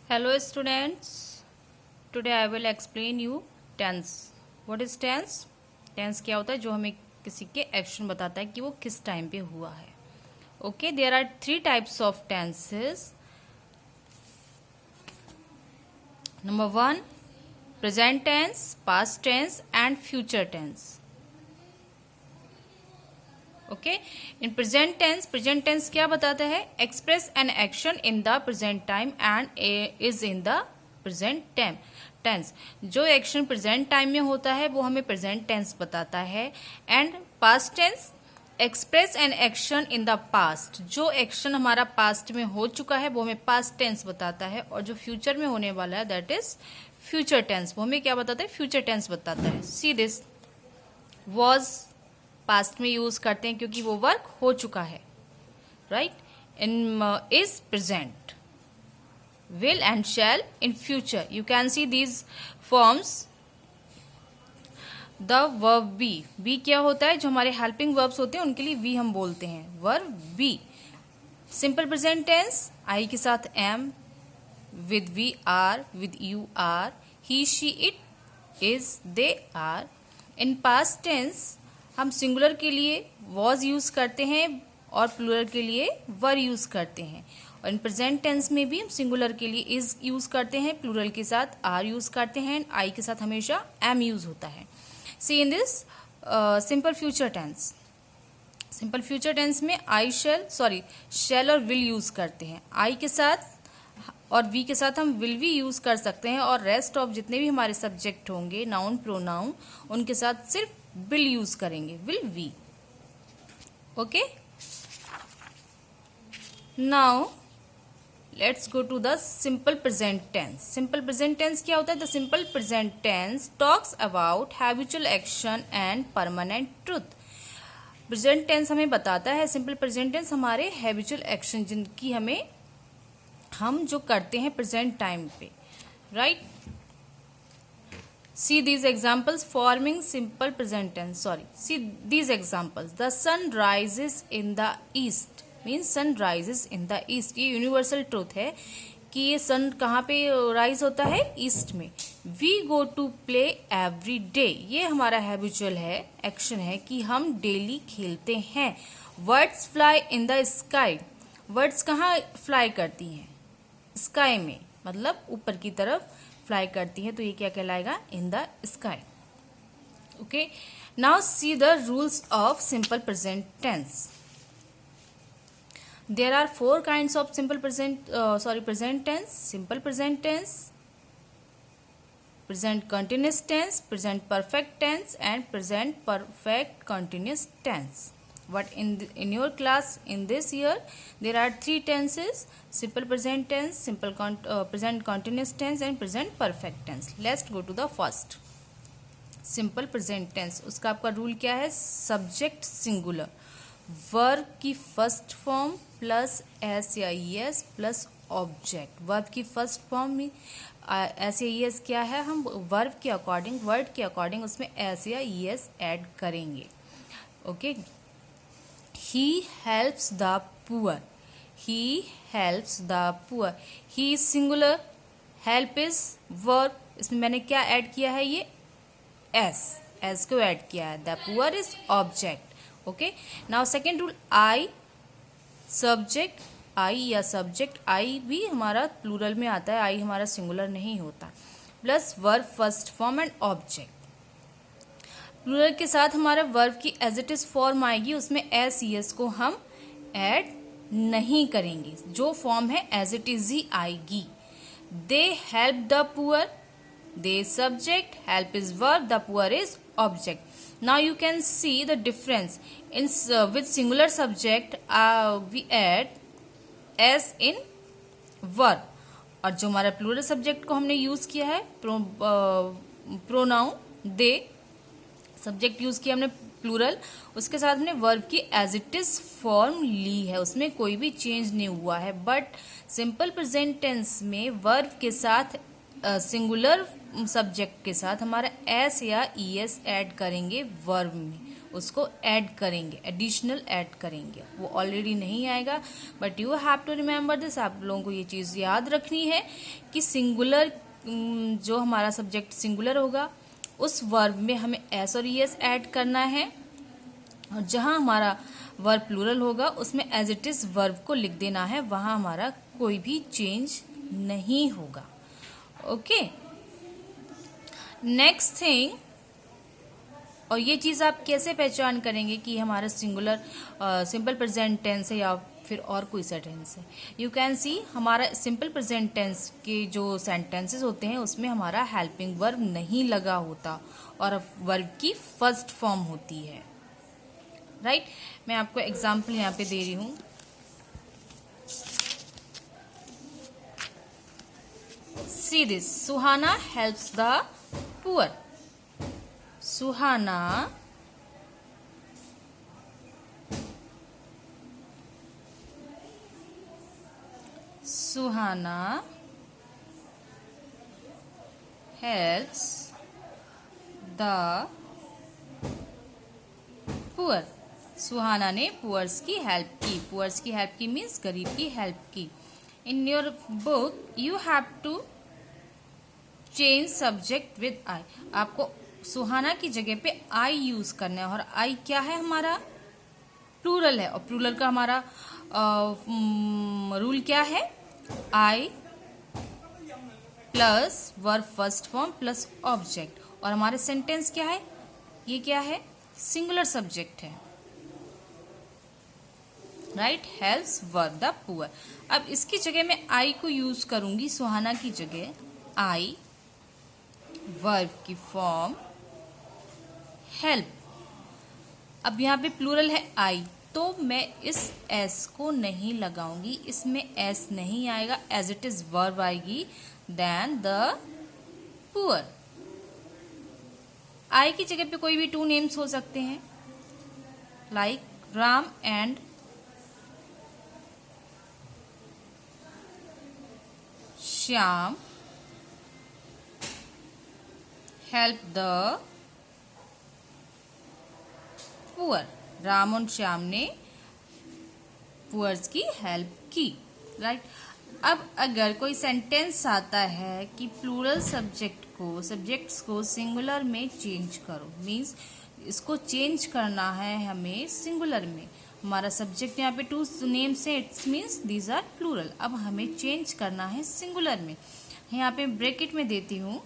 Hello students, today I will explain you tense. What is tense? Tense क्या होता है? जो हमें किसी के एक्शन बताता है कि वो किस टाइम पे हुआ है. Okay, there are 3 types of tenses. Number 1, present tense, past tense and future tense. Okay, in present tense क्या बताता है? Express an action in the present time and is in the present tense. जो action present time में होता है वो हमें present tense बताता है. And past tense express an action in the past. जो एक्शन हमारा पास्ट में हो चुका है वो हमें पास्ट टेंस बताता है. और जो फ्यूचर में होने वाला है दैट इज फ्यूचर टेंस. वो हमें क्या बताता है? फ्यूचर टेंस बताता है. सी दिस, वॉज पास्ट में यूज करते हैं क्योंकि वो वर्क हो चुका है. Right. In is present. Will and shall in future. You can see these forms. The verb be. Be क्या होता है? जो हमारे हेल्पिंग वर्ब्स होते हैं उनके लिए वी हम बोलते हैं. Verb be. Simple present tense I के साथ am, with we are, with you are, he she it is they are. In past tense हम सिंगुलर के लिए वॉज यूज करते हैं और प्लूरल के लिए वर यूज करते हैं. और इन प्रेजेंट टेंस में भी हम सिंगुलर के लिए इज यूज करते हैं, प्लूरल के साथ आर यूज करते हैं, आई के साथ हमेशा एम यूज होता है. See in this simple future tense. Simple future tense में आई शैल और विल यूज करते हैं. आई के साथ और वी के साथ हम विल भी यूज कर सकते हैं. और रेस्ट ऑफ जितने भी हमारे सब्जेक्ट होंगे, नाउन प्रोनाउन, उनके साथ सिर्फ विल यूज करेंगे. Will we. Okay, now let's go to the simple present tense. Simple present tense क्या होता है? The simple present tense talks about habitual action and permanent truth. Present tense हमें बताता है, सिंपल प्रेजेंट टेंस हमारे habitual action जिनकी हम जो करते हैं प्रेजेंट टाइम पे. Right. See these examples forming simple present tense. See these examples. The sun rises in the east means sun rises in the east. ये universal truth है कि ये sun कहाँ पे rise होता है? ईस्ट में. We go to play every day. ये हमारा habitual है, action है कि हम daily खेलते हैं. Birds fly in the sky. Birds कहाँ fly करती हैं? Sky में, मतलब ऊपर की तरफ फ्लाई करती है. तो ये क्या कहलाएगा? In the sky. Okay, now see the rules of simple present tense. There are 4 kinds of present tense. Simple present tense, present continuous tense, present perfect tense and present perfect continuous tense. But in your class in this year there are 3 tenses: simple present tense, present continuous tense and present perfect tense. Let's go to the first simple present tense. उसका आपका rule क्या है? Subject singular, verb की first form plus S या S plus object. Verb की first form में S या S क्या है? हम वर्ब के अकॉर्डिंग, वर्ड के अकॉर्डिंग उसमें एस या एस ऐड करेंगे. Okay. He helps the poor. He helps the poor. He is singular. Help is verb. इसमें मैंने क्या ऐड किया है? ये s को ऐड किया है. The poor is object. Okay. Now second rule, I subject. I या subject, I भी हमारा प्लूरल में आता है, I हमारा सिंगुलर नहीं होता. Plus verb first form and object. Plural के साथ हमारा वर्ब की एज इट इज फॉर्म आएगी, उसमें एस एस को हम ऐड नहीं करेंगे. जो फॉर्म है एज इट इज ही आएगी. They help the poor. They subject, help is verb, the poor is object. Now you can see the difference in with singular subject we add S in verb. और जो हमारा plural subject को हमने use किया है pronoun दे, subject use किया हमने plural, उसके साथ हमने वर्ब की एज इट इज फॉर्म ली है, उसमें कोई भी चेंज नहीं हुआ है. बट सिंपल प्रेजेंट टेंस में वर्ब के साथ सिंगुलर सब्जेक्ट के साथ हमारा एस या ई एस ऐड करेंगे वर्ब में. उसको ऐड करेंगे, एडिशनल ऐड करेंगे, वो ऑलरेडी नहीं आएगा। But you have to remember this, आप लोगों को ये चीज़ याद रखनी है कि सिंगुलर, जो हमारा सब्जेक्ट सिंगुलर होगा उस वर्ब में हमें एस और ईएस ऐड करना है, और जहाँ हमारा वर्ब प्लूरल होगा उसमें एज इट इज़ वर्ब को लिख देना है, वहाँ हमारा कोई भी चेंज नहीं होगा। ओके, नेक्स्ट थिंग, और ये चीज़ आप कैसे पहचान करेंगे कि हमारा सिंगुलर सिंपल प्रेजेंट टेंस है या फिर और कोई सा टेंस है? यू कैन सी, हमारा सिंपल प्रेजेंट टेंस के जो सेंटेंसेस होते हैं उसमें हमारा हेल्पिंग वर्ब नहीं लगा होता और वर्ब की फर्स्ट फॉर्म होती है, राइट। मैं आपको एग्जाम्पल यहाँ पे दे रही हूँ। See this, Suhana helps the poor. Suhana helps the poor। सुहाना ने पुअर्स की हेल्प की। पुअर्स की हेल्प की मीन्स गरीब की हेल्प की। In your book you have to change subject with I. आपको सुहाना की जगह पे आई यूज करना है, और आई क्या है? हमारा प्लूरल है, और प्लूरल का हमारा रूल क्या है? I plus verb first form plus object. और हमारे सेंटेंस क्या है? ये क्या है? सिंगुलर सब्जेक्ट है, right. Helps verb the poor. अब इसकी जगह मैं आई को यूज करूंगी, सुहाना की जगह आई, वर्ब की फॉर्म हेल्प। अब यहाँ पे प्लूरल है आई, तो मैं इस एस को नहीं लगाऊंगी, इसमें एस नहीं आएगा, एज इट इज वर्ब आएगी, देन द पुअर। आई की जगह पे कोई भी टू नेम्स हो सकते हैं, like Ram and Shyam help the poor. Ram और श्याम ने पुअर्स की हेल्प की, राइट। अब अगर कोई सेंटेंस आता है कि प्लूरल सब्जेक्ट्स को सिंगुलर में चेंज करो, मीन्स इसको चेंज करना है हमें सिंगुलर में। हमारा सब्जेक्ट यहाँ पे टू नेम्स है, it's means these are plural. अब हमें चेंज करना है सिंगुलर में। यहाँ पे ब्रैकेट में देती हूँ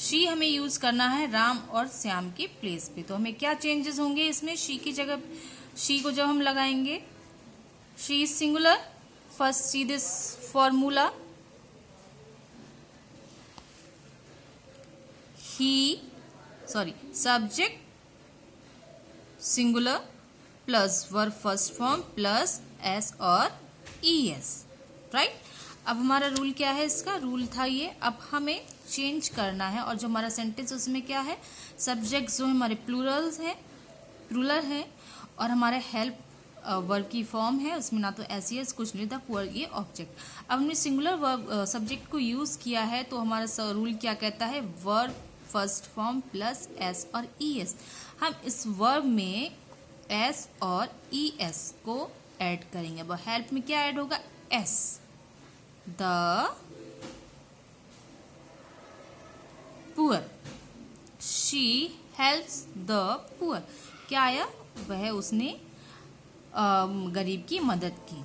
शी हमें यूज करना है राम और श्याम के प्लेस पे। तो हमें क्या चेंजेस होंगे इसमें? शी की जगह, शी को जब हम लगाएंगे, she is singular, first see this formula, subject singular plus verb first form plus S और ईएस, राइट। अब हमारा रूल क्या है? इसका रूल था ये। अब हमें चेंज करना है, और जो हमारा सेंटेंस उसमें क्या है? सब्जेक्ट जो हमारे प्लूरल है, और हमारे हेल्प वर्ब की फॉर्म है, उसमें ना तो एस एस कुछ नहीं था, पुअर ये ऑब्जेक्ट। अब हमने सिंगुलर वर्ब सब्जेक्ट को यूज किया है, तो हमारा रूल क्या कहता है? Verb first form plus S और ईएस। हम इस वर्ब में एस और ईएस को ऐड करेंगे। अब हेल्प में क्या ऐड होगा? S. The poor, she helps the poor. क्या आया? वह उसने गरीब की मदद की।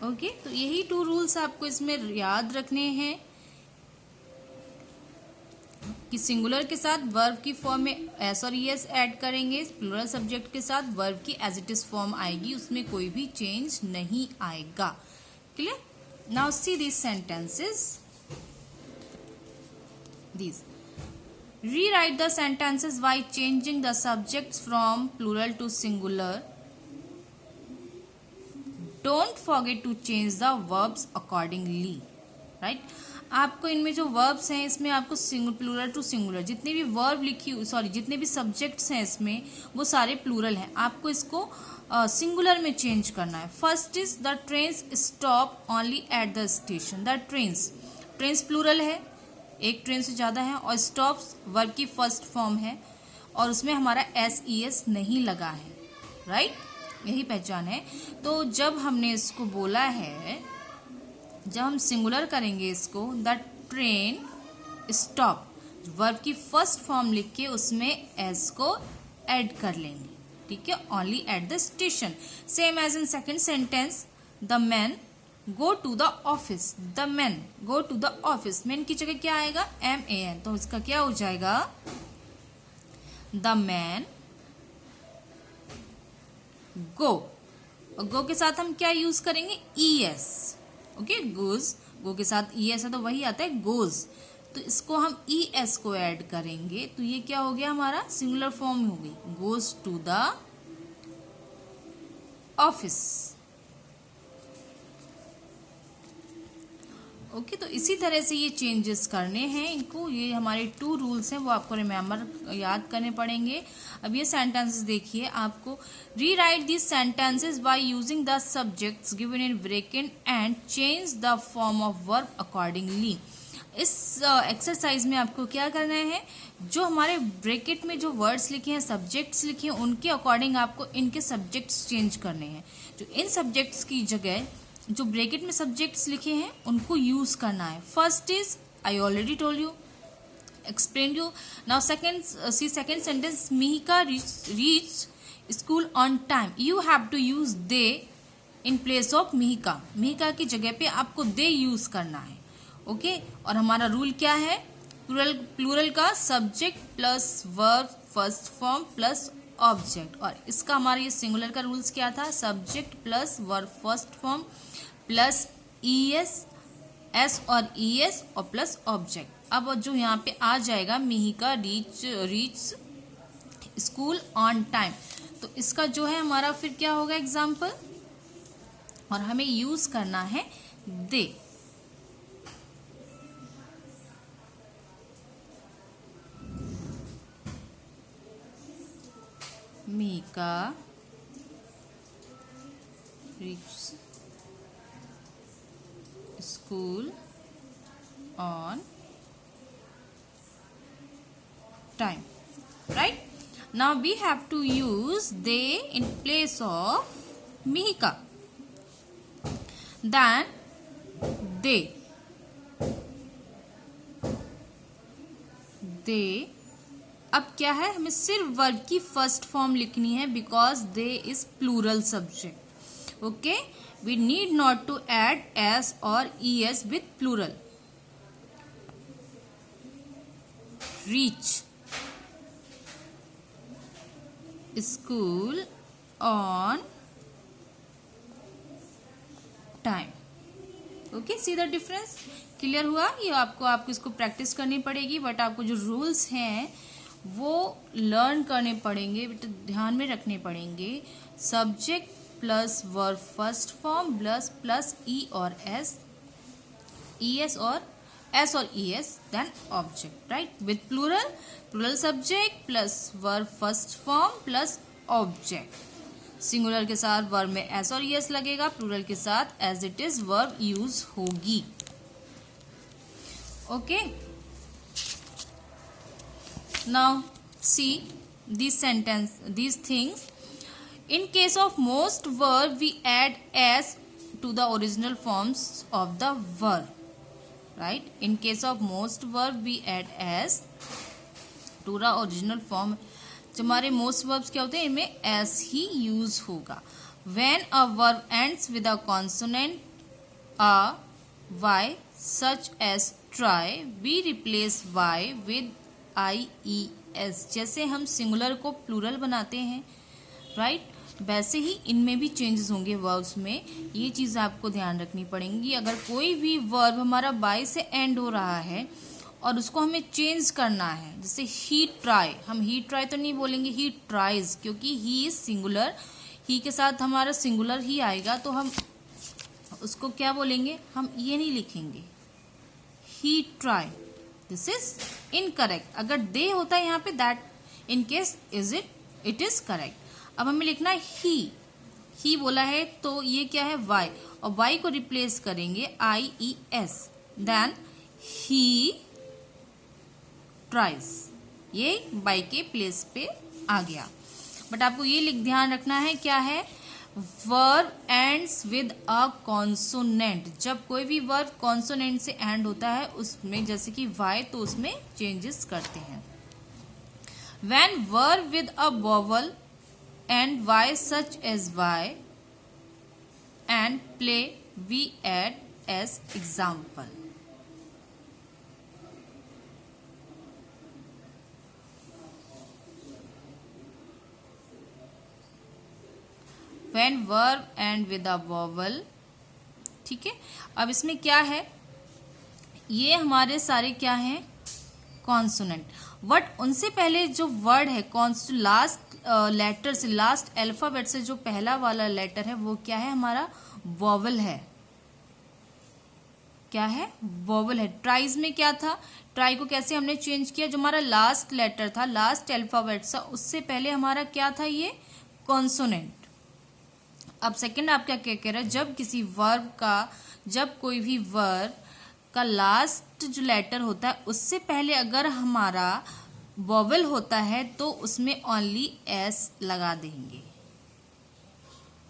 ओके, तो यही टू रूल्स आपको इसमें याद रखने हैं कि सिंगुलर के साथ वर्ब की फॉर्म में एस और ईएस ऐड करेंगे, प्लूरल सब्जेक्ट के साथ वर्ब की एज इट इज फॉर्म आएगी, उसमें कोई भी चेंज नहीं आएगा। Clear? Now see these sentences. These. Rewrite the sentences by changing the subjects from plural to singular. Don't forget to change the verbs accordingly. Right? आपको इनमें जो वर्ब्स हैं इसमें आपको प्लूरल टू सिंगुलर, जितने भी वर्ब जितने भी सब्जेक्ट्स हैं इसमें वो सारे प्लूरल हैं। आपको इसको सिंगुलर में चेंज करना है। First is the trains stop only at the station. The trains plural है, एक ट्रेन से ज़्यादा है, और स्टॉप्स वर्ब की फर्स्ट फॉर्म है और उसमें हमारा SES नहीं लगा है, राइट, यही पहचान है। तो जब हमने इसको बोला है, जब हम सिंगुलर करेंगे इसको, द ट्रेन स्टॉप, वर्ब की फर्स्ट फॉर्म लिख के उसमें एस को ऐड कर लेंगे, ठीक है, only at the station. Same as in second sentence, the man go to the office, the man go to the office, man की जगह क्या आएगा, MAN, तो इसका क्या हो जाएगा, द मैन गो, और गो के साथ हम क्या यूज करेंगे, ES, ओके, गोज, गो के साथ ES है तो वही आता है गोज, तो इसको हम ES को ऐड करेंगे तो ये क्या हो गया, हमारा सिंगुलर फॉर्म हो गई, goes to the office. Okay, तो इसी तरह से ये चेंजेस करने हैं इनको, ये हमारे 2 रूल्स हैं वो आपको रिमेम्बर याद करने पड़ेंगे। अब ये सेंटेंसेस देखिए, आपको rewrite this sentences by using the subjects given in bracket and change the form of verb accordingly. इस एक्सरसाइज में आपको क्या करना है, जो हमारे ब्रैकेट में जो वर्ड्स लिखे हैं, सब्जेक्ट्स लिखे हैं, उनके अकॉर्डिंग आपको इनके सब्जेक्ट्स चेंज करने हैं। जो इन सब्जेक्ट्स की जगह जो ब्रैकेट में सब्जेक्ट्स लिखे हैं उनको यूज करना है। First is I already told you, explain you. Now second sentence, Mihika reach school on time, you have to use they in place of Mihika, Mihika की जगह पे आपको दे यूज करना है, ओके। और हमारा रूल क्या है, प्लूरल का subject plus verb first form plus object, और इसका हमारा ये सिंगुलर का रूल्स क्या था, subject plus verb first form plus ES, S और ES और प्लस ऑब्जेक्ट। अब जो यहाँ पे आ जाएगा Mihika reach school on time, तो इसका जो है हमारा फिर क्या होगा एग्जाम्पल, और हमें यूज करना है they. Mihika reach school on time, right? Now we have to use they in place of Mihika. Then they अब क्या है, हमें सिर्फ वर्ब की फर्स्ट फॉर्म लिखनी है because they is plural subject, okay. We need not to add S और ES with plural. Reach school on time, okay, see the difference, clear हुआ। ये आपको इसको प्रैक्टिस करनी पड़ेगी, बट आपको जो रूल्स हैं वो लर्न करने पड़ेंगे, ध्यान में रखने पड़ेंगे। Subject plus verb first form plus E और S, ES और S और ES, then object, right, with plural subject plus verb first form plus object. Singular के साथ वर्ब में S और ES लगेगा, प्लूरल के साथ as it is verb use होगी, okay. Now see these things. In case of most verb, we add S to the original forms of the verb, right? In case of most verb, we add S to the original form. जो हमारे most verbs क्या होते हैं, इनमें S ही use होगा. When a verb ends with a consonant a, y, such as try, we replace y with IES। जैसे हम singular को प्लूरल बनाते हैं, राइट, वैसे ही इनमें भी चेंजेस होंगे वर्ब्स में। ये चीज़ आपको ध्यान रखनी पड़ेंगी। अगर कोई भी वर्ब हमारा बाय से एंड हो रहा है और उसको हमें चेंज करना है, जैसे ही ट्राई, हम ही ट्राई तो नहीं बोलेंगे, ही ट्राइज, क्योंकि ही इज सिंगुलर, ही के साथ हमारा सिंगुलर ही आएगा, तो हम उसको क्या बोलेंगे, हम ये नहीं लिखेंगे ही ट्राई, दिस इज इनकरेक्ट। अगर दे होता है यहाँ पे, that in case it is correct. अब हमें लिखना है ही बोला है तो ये क्या है, वाई, और वाई को रिप्लेस करेंगे IES, देन ही ट्राइज, ये बाई के प्लेस पे आ गया। बट आपको ये ध्यान रखना है क्या है, verb ends with a consonant. जब कोई भी वर्ब कॉन्सोनेंट से एंड होता है उसमें, जैसे कि वाई, तो उसमें चेंजेस करते हैं। When verb with a vowel and Y such as Y and play, we add as example. When verb and with a vowel, ठीक है। अब इसमें क्या है, ये हमारे सारे क्या हैं, कॉन्सोनेंट। बट उनसे पहले जो वर्ड है, लास्ट लेटर से, लास्ट अल्फाबेट से जो पहला वाला लेटर है वो क्या है, हमारा वोवल है। क्या है, वोवल है। ट्राइज में क्या था, ट्राई को कैसे हमने चेंज किया, जो हमारा लास्ट लेटर था, लास्ट अल्फाबेट था, उससे पहले हमारा क्या था, ये कॉन्सोनेंट। अब सेकंड आप क्या कह रहे हैं, जब किसी वर्ब का, जब कोई भी वर्ब का लास्ट जो लेटर होता है उससे पहले अगर हमारा वोवल होता है तो उसमें ओनली एस लगा देंगे,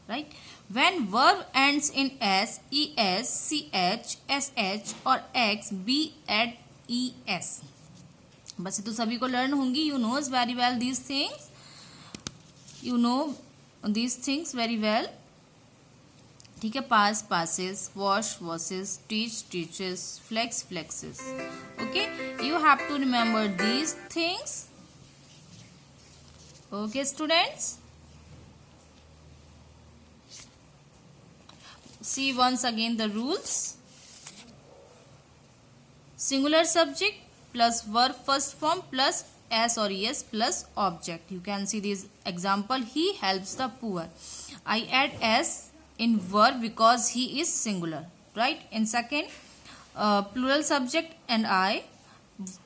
right. When verb ends in S, E S, C H, S H और X, we add E S. बस ये तो सभी को लर्न होंगी, you knows very well these things, you know these things very well, ठीक है। Pass passes, wash washes, teach teaches, flex flexes. Okay, you have to remember these things. Okay students, see once again the rules. Singular subject plus verb first form plus s or es plus object. You can see this example, he helps the poor. I add s in verb because he is singular, right. In second, plural subject and I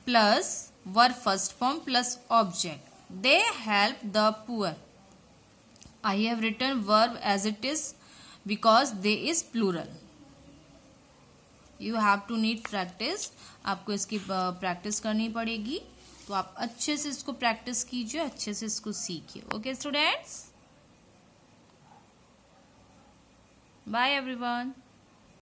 plus verb first form plus object, they help the poor. I have written verb as it is because they is plural. You have to need practice, आपको इसकी practice करनी पड़ेगी, तो आप अच्छे से इसको practice कीजिए, अच्छे से इसको सीखिए। Okay students, bye everyone.